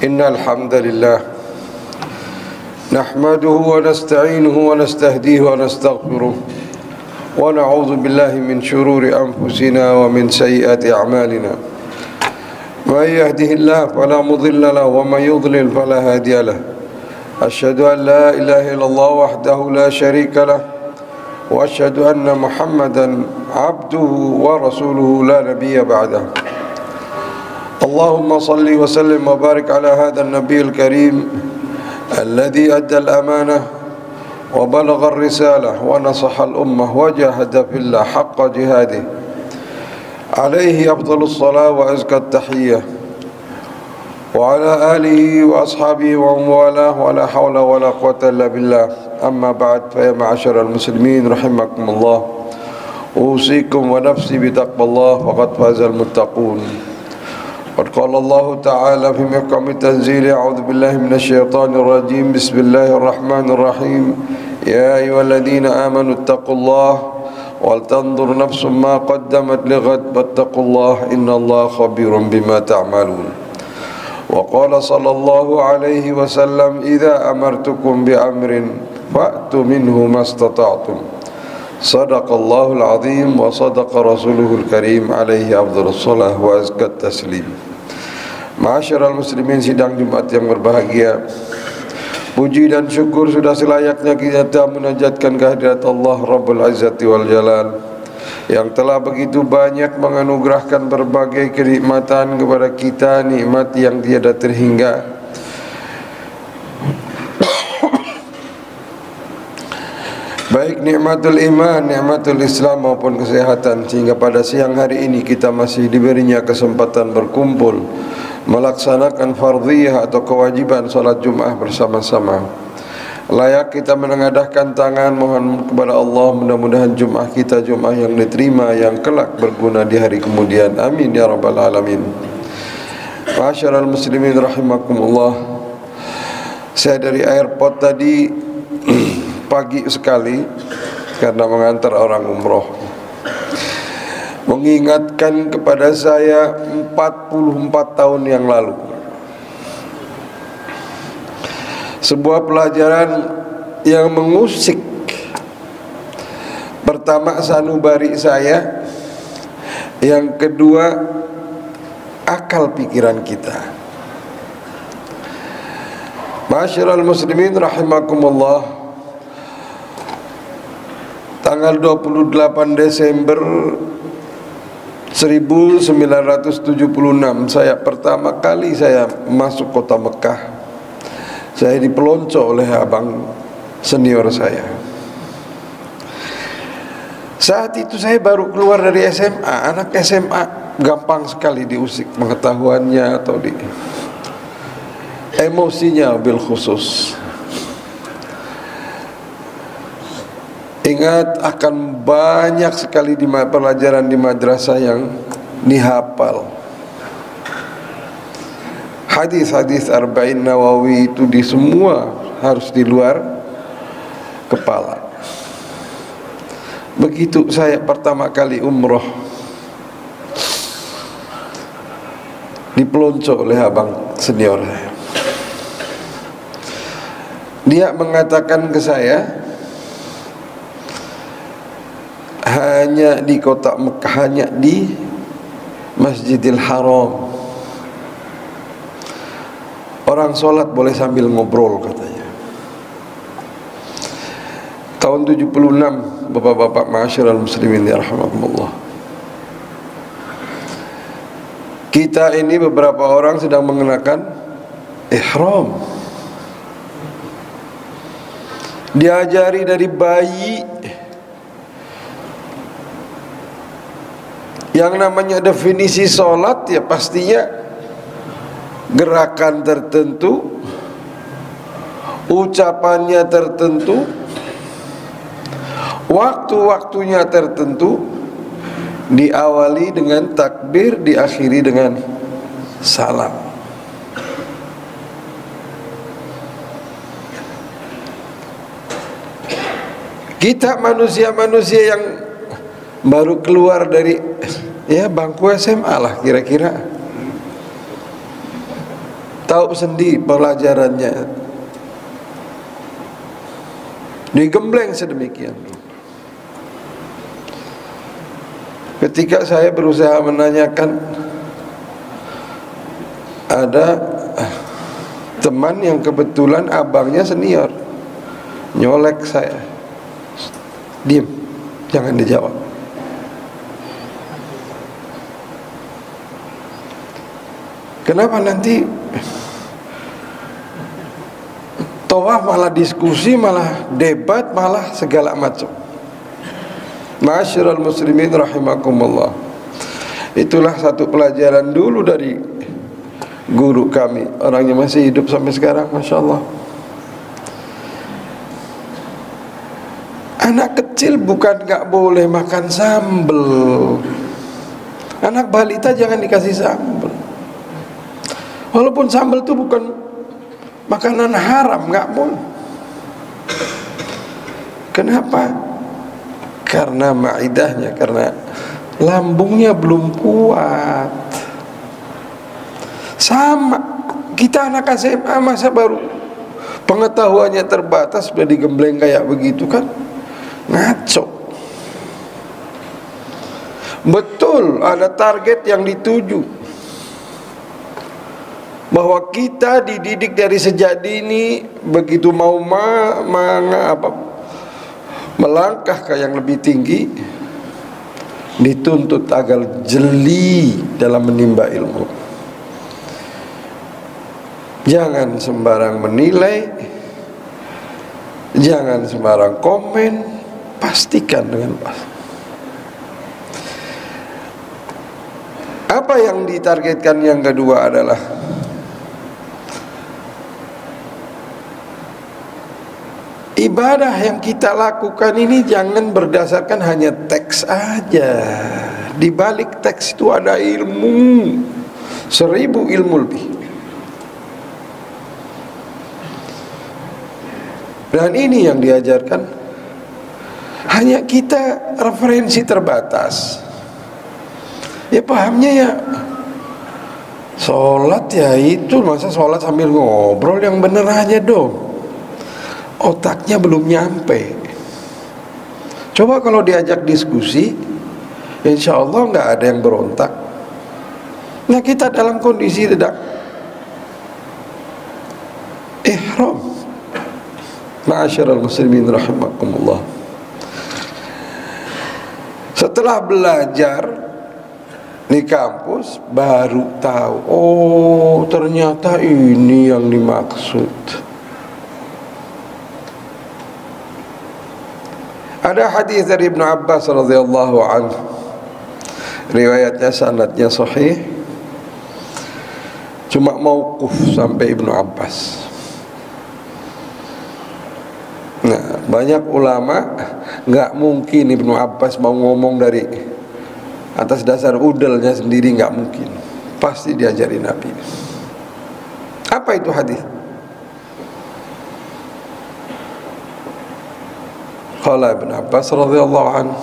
Innal hamdalillah nahmaduhu wa nasta'inuhu wa nastahdihi wa nastaghfiruh wa na'udzu billahi min shururi anfusina wa min sayyiati a'malina. May yahdihillahu fala mudilla lahu wa may yudlil fala hadiya lahu. Asyhadu an la ilaha illallah wahdahu la syarika lahu wa asyhadu anna Muhammadan 'abduhu wa rasuluhu la nabiyya ba'dahu. اللهم صل وسلم وبارك على هذا النبي الكريم الذي أدى الأمانة وبلغ الرسالة ونصح الأمة وجاهد في الله حق جهاده عليه أفضل الصلاة وأزكى التحية وعلى آله وأصحابه ومن والاه ولا حول ولا قوة إلا بالله. أما بعد فيا معشر المسلمين رحمكم الله أوصيكم ونفسي بتقوى الله فقد فاز المتقون. قد قال الله تعالى في محكم التنزيل أعوذ بالله من الشيطان الرجيم بسم الله الرحمن الرحيم يا أيها الذين آمنوا اتقوا الله ولتنظر نفس ما قدمت لغد واتقوا الله إن الله خبير بما تعملون. وقال صلى الله عليه وسلم إذا أمرتكم بأمر فأتوا منه ما استطعتم. صدق الله العظيم وصدق رسوله الكريم عليه أفضل الصلاة وأزكى التسليم. Ma'asyiral muslimin, sidang Jumat yang berbahagia, puji dan syukur sudah selayaknya kita munajatkan kehadirat Allah Rabbul Izzati wal Jalal yang telah begitu banyak menganugerahkan berbagai kenikmatan kepada kita, nikmat yang tiada terhingga. Baik nikmatul iman, nikmatul Islam maupun kesehatan, sehingga pada siang hari ini kita masih diberinya kesempatan berkumpul melaksanakan fardhiyah atau kewajiban salat Jumat bersama-sama. Layak kita menengadahkan tangan mohon kepada Allah, mudah-mudahan Jumat kita Jumat yang diterima, yang kelak berguna di hari kemudian. Amin ya rabbal alamin. Ma'asyiral muslimin rahimakumullah. Saya dari airport tadi pagi sekali karena mengantar orang umroh, mengingatkan kepada saya 44 tahun yang lalu sebuah pelajaran yang mengusik pertama sanubari saya, yang kedua akal pikiran kita. Ma'asyiral muslimin rahimakumullah, tanggal 28 Desember 1976 pertama kali saya masuk kota Mekah. Saya dipelonco oleh abang senior saya. Saat itu saya baru keluar dari SMA. Anak SMA gampang sekali diusik pengetahuannya atau emosinya bil khusus. Ingat akan banyak sekali pelajaran di madrasah yang dihafal. Hadis-hadis Arba'in Nawawi itu di semua harus di luar kepala. Begitu saya pertama kali umroh, dipelonco oleh abang senior saya. Dia mengatakan ke saya, hanya di kota Mekah, hanya di Masjidil Haram orang sholat boleh sambil ngobrol, katanya. Tahun 76, bapak-bapak ma'asyiral muslimin ya rahmatullah. Kita ini beberapa orang sedang mengenakan ihram. Diajari dari bayi. Yang namanya definisi sholat ya pastinya gerakan tertentu, ucapannya tertentu, waktu-waktunya tertentu, diawali dengan takbir, diakhiri dengan salam. Kita manusia-manusia yang baru keluar dari bangku SMA lah kira-kira, tahu sendiri pelajarannya, digembleng sedemikian. Ketika saya berusaha menanyakan, ada teman yang kebetulan abangnya senior nyolek saya, diem, jangan dijawab. Kenapa nanti tawaf malah diskusi, malah debat, malah segala macam. Ma'asyiral muslimin rahimakumullah. Itulah satu pelajaran dulu dari guru kami, orangnya masih hidup sampai sekarang, masya Allah. Anak kecil bukan gak boleh makan sambel, anak balita jangan dikasih sambel. Walaupun sambel itu bukan makanan haram, gak boleh. Kenapa? Karena maidahnya, karena lambungnya belum kuat. Sama, kita anak SMA masa baru pengetahuannya terbatas sudah digembleng kayak begitu kan? Ngaco. Betul, ada target yang dituju, bahwa kita dididik dari sejak dini, begitu mau melangkah ke yang lebih tinggi, dituntut agar jeli dalam menimba ilmu. Jangan sembarang menilai, jangan sembarang komen, pastikan dengan pas. Apa yang ditargetkan yang kedua adalah ibadah yang kita lakukan ini jangan berdasarkan hanya teks aja. Di balik teks itu ada ilmu, 1000 ilmu lebih. Dan ini yang diajarkan, hanya kita referensi terbatas. Ya pahamnya ya, sholat ya itu, masa sholat sambil ngobrol, yang bener aja dong. Otaknya belum nyampe. Coba kalau diajak diskusi, insya Allah nggak ada yang berontak. Nah kita dalam kondisi tidak ihram. Ma'asyiral muslimin rahimakumullah. Setelah belajar di kampus baru tahu, oh ternyata ini yang dimaksud. Ada hadis dari Ibnu Abbas radhiyallahu anhu, riwayatnya sanadnya sahih, cuma mauquf sampai Ibnu Abbas. Nah, banyak ulama nggak mungkin Ibnu Abbas mau ngomong dari atas dasar udelnya sendiri, nggak mungkin, pasti diajari Nabi. Apa itu hadis? Qala Ibnu Abbas radhiyallahu anhu,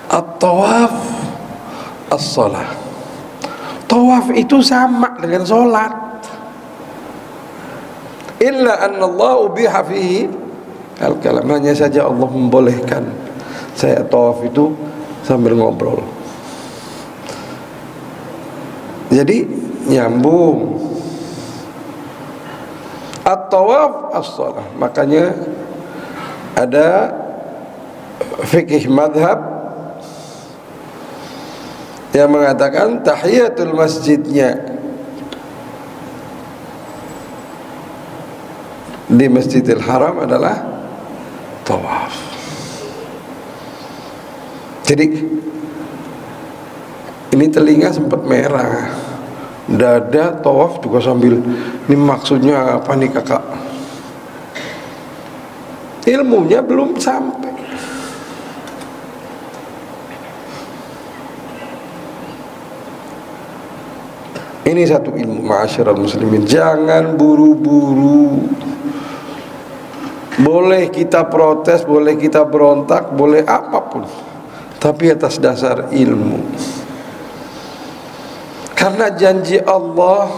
at-tawaf as-salah. Tawaf itu sama dengan sholat, illa anna Allah ubiha fihi al-kalam. Hanya saja Allah membolehkan saya tawaf itu sambil ngobrol. Jadi nyambung. At-tawaf as-salah. Makanya ada fikih madhab yang mengatakan tahiyatul masjidnya di Masjidil Haram adalah tawaf. Jadi ini telinga sempat merah, dada tawaf juga sambil, ini maksudnya apa nih kakak? Ilmunya belum sampai. Ini satu ilmu, ma'asyiral muslimin. Jangan buru-buru Boleh kita protes, boleh kita berontak, boleh apapun, tapi atas dasar ilmu. Karena janji Allah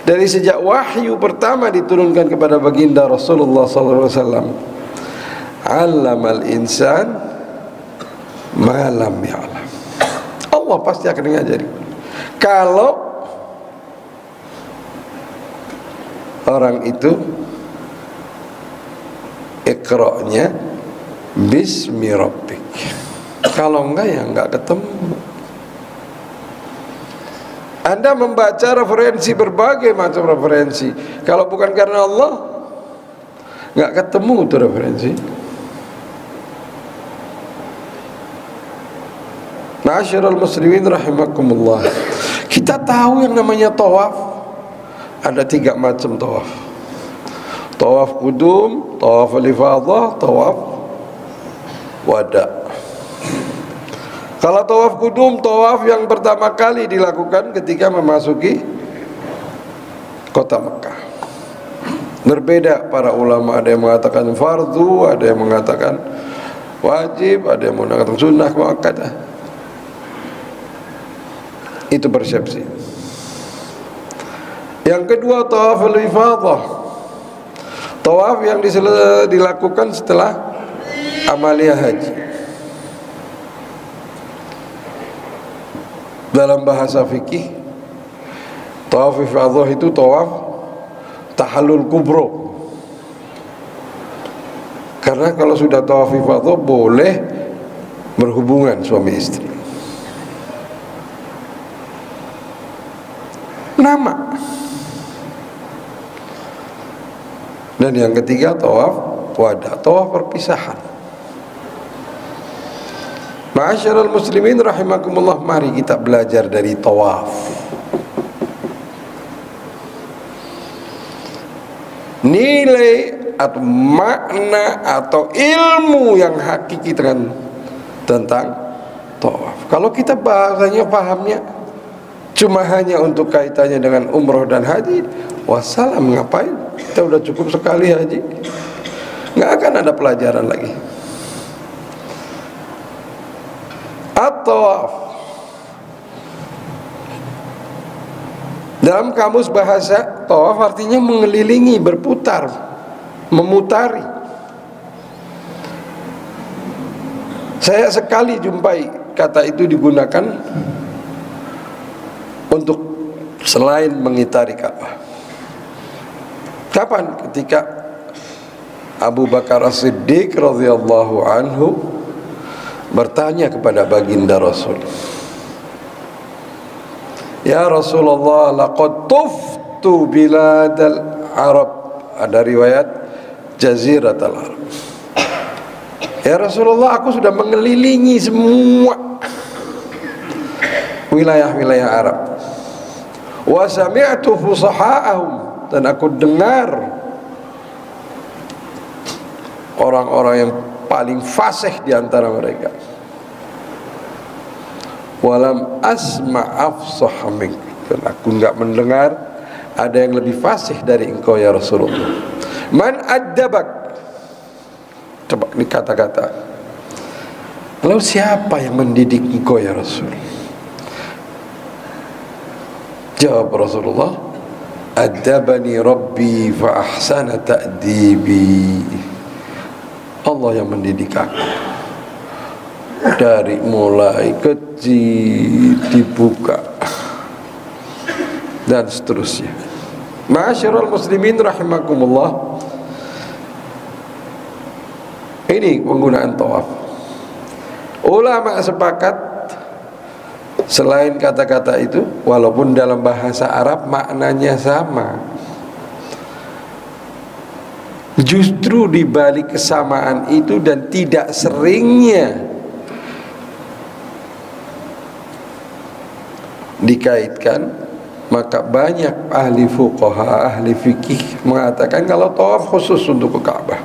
dari sejak wahyu pertama diturunkan kepada baginda Rasulullah SAW, "Allamal insan ma lam ya'lam." Allah pasti akan ngajari. Kalau orang itu iqra'nya bismi rabbik, kalau enggak ya enggak ketemu. Anda membaca referensi, berbagai macam referensi, kalau bukan karena Allah enggak ketemu itu referensi. Ma'asyiral muslimin rahimakumullah, kita tahu yang namanya tawaf ada 3 macam tawaf. Tawaf qudum, tawaf al-ifadah, tawaf wada. Kalau tawaf qudum, tawaf yang pertama kali dilakukan ketika memasuki kota Mekah. Berbeda para ulama, ada yang mengatakan fardu, ada yang mengatakan wajib, ada yang mengatakan sunnah muakkadah. Itu persepsi. Yang kedua tawaf al-ifadah, tawaf yang dilakukan setelah amaliyah haji. Dalam bahasa fikih, tawaf ifadah itu tawaf tahallul kubro. Karena kalau sudah tawaf ifadah boleh berhubungan suami istri. Nama. Dan yang ketiga tawaf wada, tawaf perpisahan. Ma'asyiral muslimin rahimakumullah, mari kita belajar dari tawaf. Nilai atau makna atau ilmu yang hakiki tentang tawaf. Kalau kita bahasanya pahamnya cuma hanya untuk kaitannya dengan umroh dan haji, wassalam, ngapain? Kita udah cukup sekali haji, nggak akan ada pelajaran lagi. At-tawaf dalam kamus bahasa, tawaf artinya mengelilingi, berputar, memutari. Saya sekali jumpai kata itu digunakan untuk selain mengitari Ka'bah. Kapan? Ketika Abu Bakar As-Siddiq radhiyallahu anhu bertanya kepada baginda Rasul, "Ya Rasulullah, laqad tuftu biladal Arab." Ada riwayat Jaziratul Arab. "Ya Rasulullah, aku sudah mengelilingi semua wilayah-wilayah Arab. Wa sami'tu fusaha'ahum, dan aku dengar orang-orang yang paling fasih di antara mereka. Walam asma' afsah mink, dan aku enggak mendengar ada yang lebih fasih dari engkau ya Rasulullah. Man addabak?" Coba ini kata-kata. Lalu siapa yang mendidik engkau ya Rasul? Jawab Rasulullah, "Addabani Rabbi fa ahsana ta'dibi." Allah yang mendidik aku dari mulai kecil, dibuka dan seterusnya. Ma'asyiral muslimin rahimakumullah, ini penggunaan tawaf. Ulama sepakat selain kata-kata itu, walaupun dalam bahasa Arab maknanya sama, justru di balik kesamaan itu dan tidak seringnya dikaitkan, maka banyak ahli fuqaha, ahli fikih mengatakan kalau tawaf khusus untuk ke Ka'bah,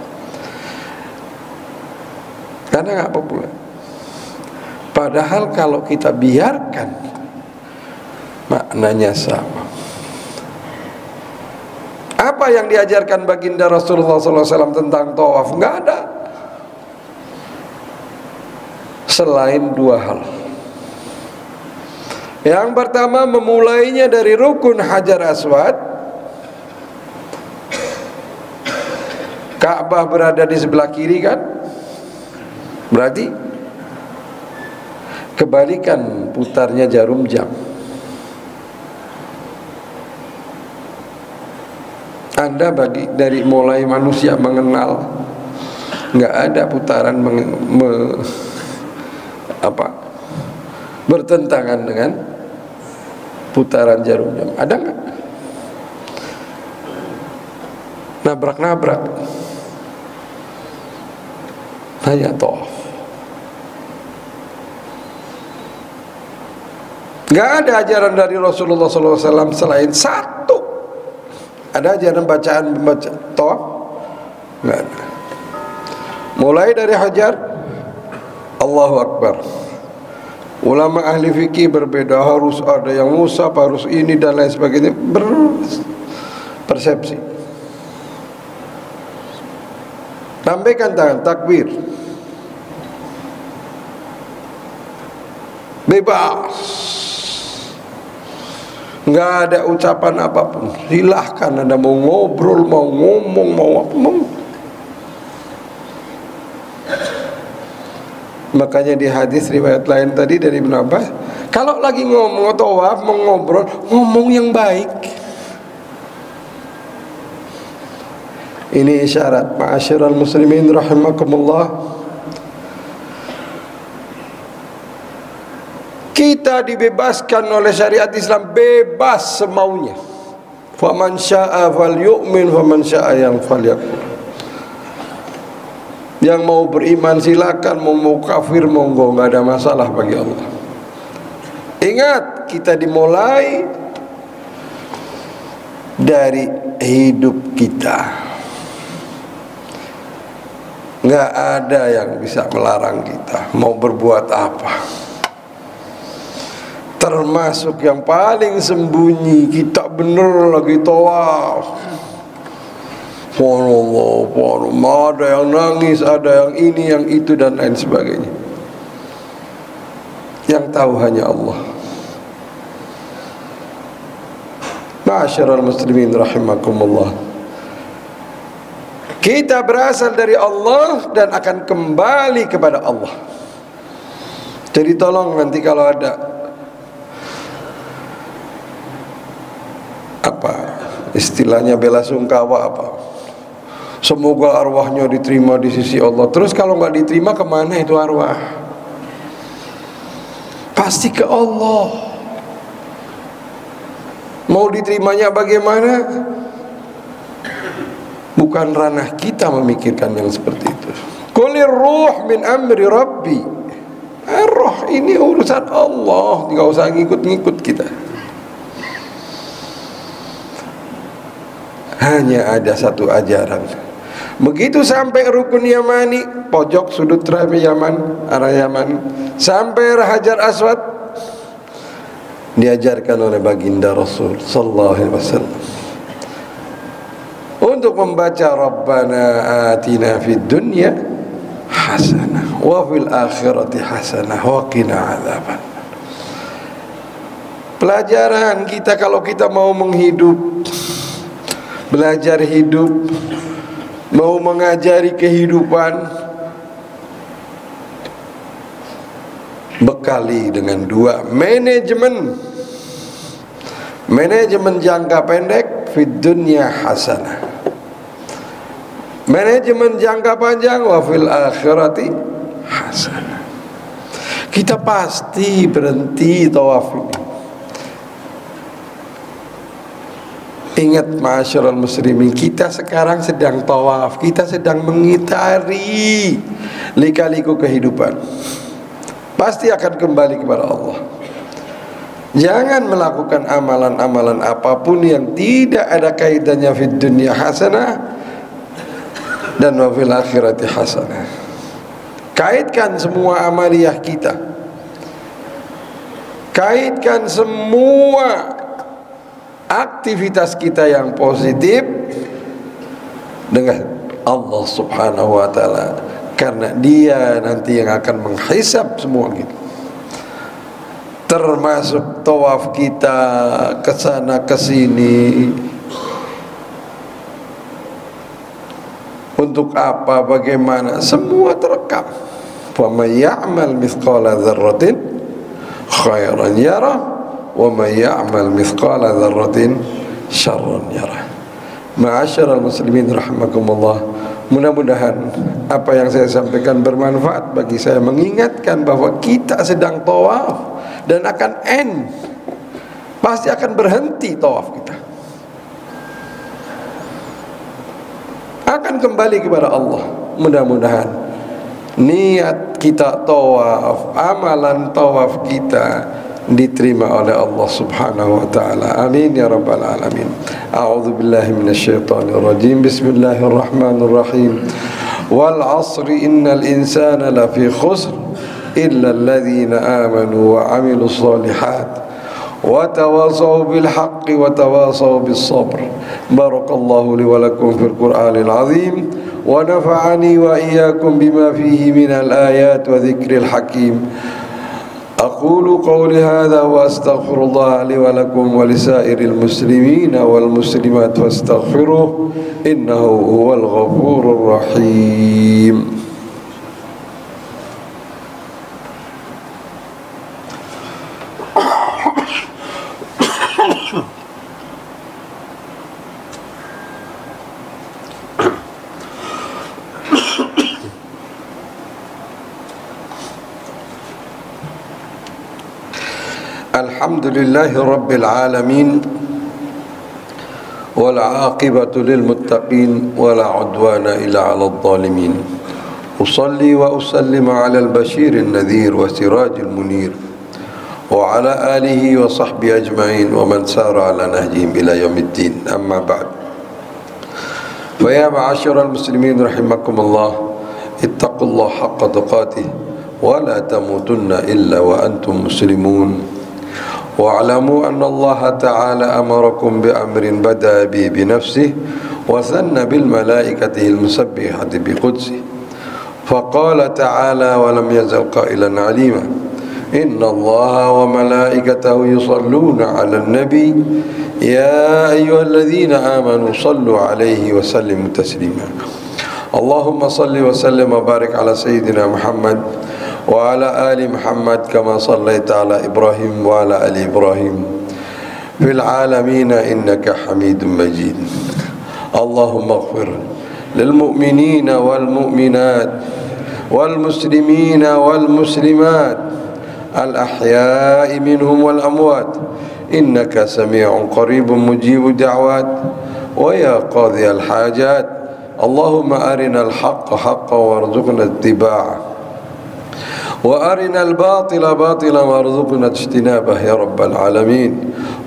karena nggak populer. Padahal kalau kita biarkan maknanya sama. Apa Apa yang diajarkan baginda Rasulullah SAW tentang tawaf? Nggak ada. Selain dua hal. Yang pertama, memulainya dari rukun Hajar Aswad. Ka'bah berada di sebelah kiri kan? Berarti kebalikan putarnya jarum jam. Anda dari mulai manusia mengenal, nggak ada putaran bertentangan dengan putaran jarum jam. Ada nggak? Nabrak-nabrak. Hanya tawaf. Nggak ada ajaran dari Rasulullah SAW selain satu. Ada ajaran bacaan membaca tawaf? Nggak ada. Mulai dari Hajar, Allahu Akbar. Ulama ahli fikih berbeda, harus ada yang musab, harus ini dan lain sebagainya, berpersepsi. Lambaikan tangan, takbir. Bebas. Nggak ada ucapan apapun. Silahkan Anda mau ngobrol, mau ngomong, mau apa mau. Makanya di hadis riwayat lain tadi dari Ibnu Abbas, kalau lagi ngomong atau mau ngobrol, ngomong yang baik. Ini isyarat, ma'asyiral muslimin rahimakumullah. Kita dibebaskan oleh syariat Islam, bebas semaunya. Faman syaa falyu'min, faman syaa yang falyakfur. Yang mau beriman silakan, mau kafir monggo, nggak ada masalah bagi Allah. Ingat, kita dimulai dari hidup kita. Nggak ada yang bisa melarang kita mau berbuat apa. Termasuk yang paling sembunyi, kita bener lagi tawaf. Ada yang nangis, ada yang ini, yang itu dan lain sebagainya. Yang tahu hanya Allah. Ma'asyiral muslimin rahimakumullah. Kita berasal dari Allah dan akan kembali kepada Allah. Jadi tolong nanti kalau ada istilahnya bela sungkawa apa, semoga arwahnya diterima di sisi Allah. Terus kalau nggak diterima, kemana itu arwah? Pasti ke Allah. Mau diterimanya bagaimana? Bukan ranah kita memikirkan yang seperti itu. Qulir ruh min amri rabbi. Roh ini urusan Allah, nggak usah ngikut-ngikut kita. Hanya ada satu ajaran. Begitu sampai rukun Yamani, pojok sudut rami Yaman, arah Yaman, sampai Hajar Aswad, diajarkan oleh baginda Rasul sallallahu alaihi wasallam untuk membaca Rabbana atina fid dunya hasanah wa fil akhirati hasanah wa qina adzaban. Pelajaran kita kalau kita mau menghidup, belajar hidup, mau mengajari kehidupan, bekali dengan dua manajemen. Manajemen jangka pendek, fid dunya hasanah. Manajemen jangka panjang, wa fil akhirati hasanah. Kita pasti berhenti tawaf ini. Ingat ma'asyiral muslimin, kita sekarang sedang tawaf, kita sedang mengitari lika-liku kehidupan. Pasti akan kembali kepada Allah. Jangan melakukan amalan-amalan apapun yang tidak ada kaitannya fid dunya hasanah dan wa fil akhirati hasanah. Kaitkan semua amaliyah kita, kaitkan semua aktivitas kita yang positif dengan Allah Subhanahu wa taala, karena Dia nanti yang akan menghisab semua kita, termasuk tawaf kita ke sana ke sini. Untuk apa, bagaimana, semua terekam. Wa may ya'mal mithqala dzarratin khairan yarah wa may ya'mal mithqala dzarratin syarran yarah. Ma'asyiral muslimin rahimakumullah, mudah-mudahan apa yang saya sampaikan bermanfaat bagi saya, mengingatkan bahwa kita sedang tawaf dan akan pasti akan berhenti tawaf kita, akan kembali kepada Allah. Mudah-mudahan niat kita tawaf, amalan tawaf kita diterima oleh Allah Subhanahu wa taala. Amin ya rabbal alamin. A'udzu billahi minasyaitonir rajim. Bismillahirrahmanirrahim. Wal 'ashri innal insana lafi khusr illa alladhina amanu wa 'amilus shalihat wa tawasaw bil haqqi wa tawasaw bis sabr. Barakallahu li wa lakum fil Qur'anil 'azim wa nafa'ani wa iyyakum bima fihi minal ayat wa dzikril hakim. أقول قولي هذا وأستغفر الله لي ولكم ولسائر المسلمين والمسلمات فاستغفروه إنه هو الغفور الرحيم. Alhamdulillahi Rabbil Alamin, wal aqibatu lil muttaqin, wala udwana illa 'alal zalimin. Usalli wa usallimu 'alal basyirin nadhir wa sirajil munir wa 'ala alihi wa sahbihi ajma'in wa man sara 'ala nahjihim ila yaumiddin. Amma ba'd. Fa ya ma'asyiral muslimin rahimakumullah, ittaqullaha haqqa tuqatih wa la tamutunna illa wa antum muslimun. واعلموا أن الله تعالى أمركم بأمر بدأ به بنفسه وثنى بالملائكة المسبحة بقدسه، فقال تعالى ولم يزل قائلا عليما: إن الله وملائكته يصلون على النبي يا أيها الذين آمنوا صلوا عليه وسلموا تسليما. اللهم صل وسلم وبارك على سيدنا محمد وعلى آل محمد كما صليت على إبراهيم وعلى آل إبراهيم في العالمين إنك حميد مجيد. اللهم اغفر للمؤمنين والمؤمنات والمسلمين والمسلمات الأحياء منهم والأموات إنك سميع قريب مجيب الدعوات ويا قاضي الحاجات. اللهم أرنا الحق حقا وارزقنا اتباعه وأرنا الباطل باطلا وارزقنا اجتنابه يا رب العالمين.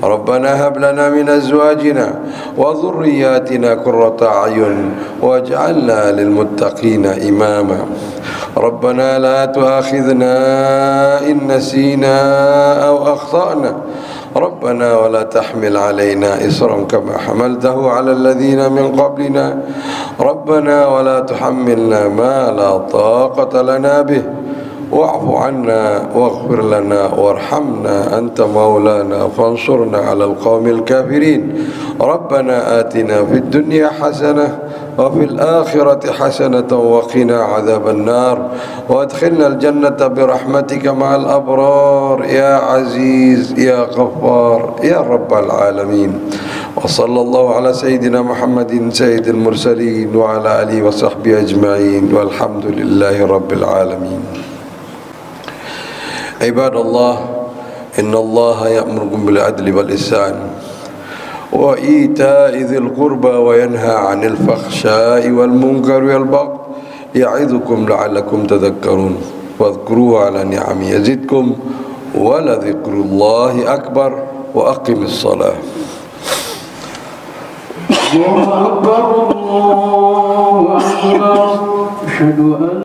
ربنا هب لنا من أزواجنا وذرياتنا قرة أعين واجعلنا للمتقين إماما. ربنا لا تؤاخذنا إن نسينا أو أخطأنا. ربنا ولا تحمل علينا إصرا كما حملته على الذين من قبلنا. ربنا ولا تحملنا ما لا طاقة لنا به. واعف عنا واغفر لنا وارحمنا أنت مولانا فانصرنا على القوم الكافرين. ربنا آتنا في الدنيا حسنة وفي الآخرة حسنة وقنا عذاب النار وادخلنا الجنة برحمتك مع الأبرار يا عزيز يا غفار يا رب العالمين. وصلى الله على سيدنا محمد سيد المرسلين وعلى آله وصحبه أجمعين والحمد لله رب العالمين. عباد الله، إن الله يأمركم بالعدل والإحسان وإيتاء ذي القربى وينهى عن الفحشاء والمنكر والبغي يعظكم لعلكم تذكرون. واذكروه على نعم يزدكم ولذكر الله أكبر وأقم الصلاة. الله أكبر الله أكبر. أشهد أن